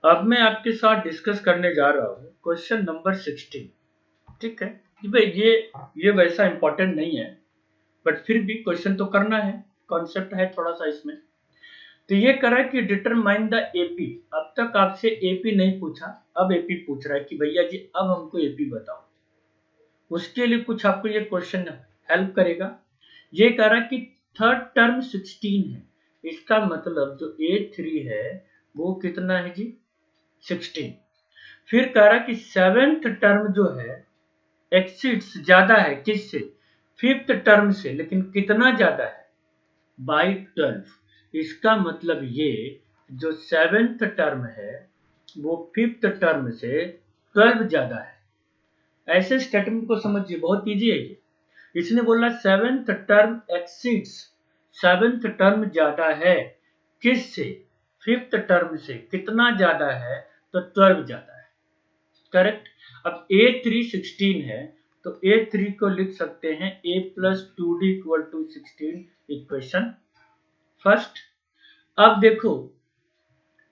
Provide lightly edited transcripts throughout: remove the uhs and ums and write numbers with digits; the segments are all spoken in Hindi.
अब मैं आपके साथ डिस्कस करने जा रहा हूँ क्वेश्चन नंबर 16। ठीक है कि भाई ये वैसा इंपॉर्टेंट नहीं है, बट फिर भी क्वेश्चन तो करना है, कॉन्सेप्ट है थोड़ा सा इसमें। तो ये करा कि डिटरमाइन द एपी। अब तक आपसे एपी नहीं पूछा, अब एपी पूछ रहा है कि भैया जी अब हमको एपी बताओ। उसके लिए कुछ आपको ये क्वेश्चन हेल्प करेगा। ये कह रहा कि थर्ड टर्म 16 है, इसका मतलब जो A3 है वो कितना है जी 16। फिर कह रहा कि सेवेंथ टर्म जो है एक्सीड्स ज्यादा है किससे, फिफ्थ टर्म से, लेकिन कितना ज्यादा है बाई 12। इसका मतलब ये जो सेवेंथ टर्म है वो फिफ्थ टर्म से 12 ज्यादा है। ऐसे स्टेटमेंट को समझिए, बहुत इजी है ये। इसने बोला seventh term exceeds, seventh term ज्यादा है किससे, फिफ्थ टर्म से। कितना ज्यादा है, तो 12 ज्यादा है। करेक्ट। अब A3 16 है, तो A3 को लिख सकते हैं A plus 2D equal to 16, equation first. अब देखो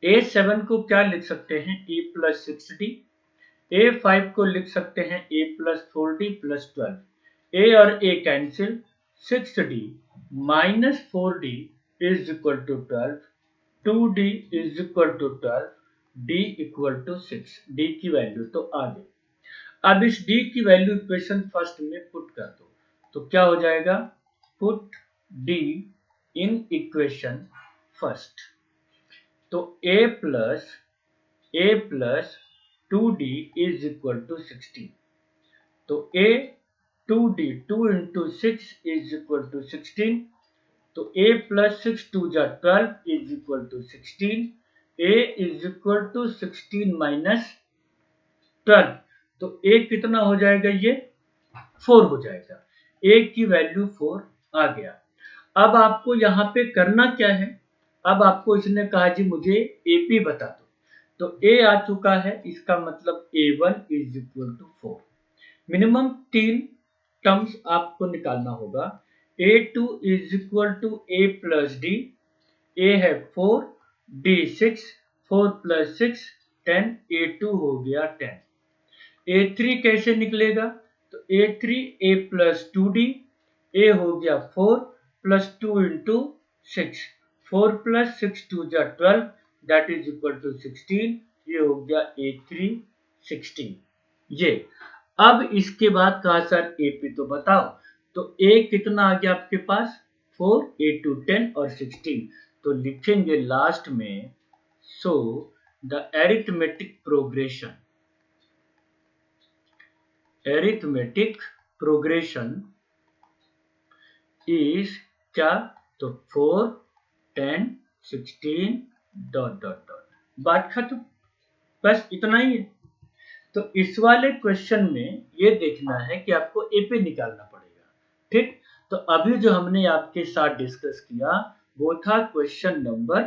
A7 को क्या लिख सकते हैं, A प्लस 6D। A5 को लिख सकते हैं A plus 4D plus 12। A और A cancel, 6D minus 4D is equal to 12, 2D is equal to 12, D equal to 6। D की वैल्यू तो आ गई। अब इस D की वैल्यू इक्वेशन फर्स्ट में पुट कर दो, तो क्या हो जाएगा, put D in equation first. तो A plus 2D is equal to 16। तो A 2D 2 into 6 is equal to 16। तो A प्लस 6 टू जा 12 is equal to 16। A is equal to 16 minus 12। तो A कितना हो जाएगा, ये 4 हो जाएगा। A की वैल्यू 4 आ गया। अब आपको यहाँ पे करना क्या है, अब आपको इसने कहा जी मुझे AP बता दो, तो A आ चुका है, इसका मतलब A1 is equal to 4। Minimum 3 terms आपको निकालना होगा। A2 is equal to A plus D। A है 4, D 6, 4 प्लस 6 10, A2 हो गया 10। A3 कैसे निकलेगा, तो A3 A plus 2D, A हो गया 4 प्लस 2 इंटू 6, 4 प्लस 6 टू जा 12, दैट इज इक्वल टू 16। ये हो गया A3 16। ये अब इसके बाद कहा सर AP तो बताओ, तो A कितना आ गया आपके पास 4, A2 10 और 16। तो लिखेंगे लास्ट में, so the arithmetic progression is क्या, तो 4 10 16 डॉट डॉट डॉट, बात खत्म। बस इतना ही है। तो इस वाले क्वेश्चन में ये देखना है कि आपको एपी निकालना पड़ेगा। ठीक, तो अभी जो हमने आपके साथ डिस्कस किया वो था क्वेश्चन नंबर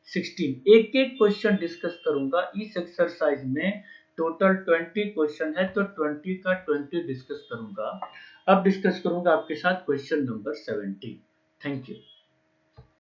16। एक एक क्वेश्चन डिस्कस करूंगा इस एक्सरसाइज में। टोटल 20 क्वेश्चन है, तो 20 का 20 डिस्कस करूंगा। अब डिस्कस करूंगा आपके साथ क्वेश्चन नंबर 17। Thank you.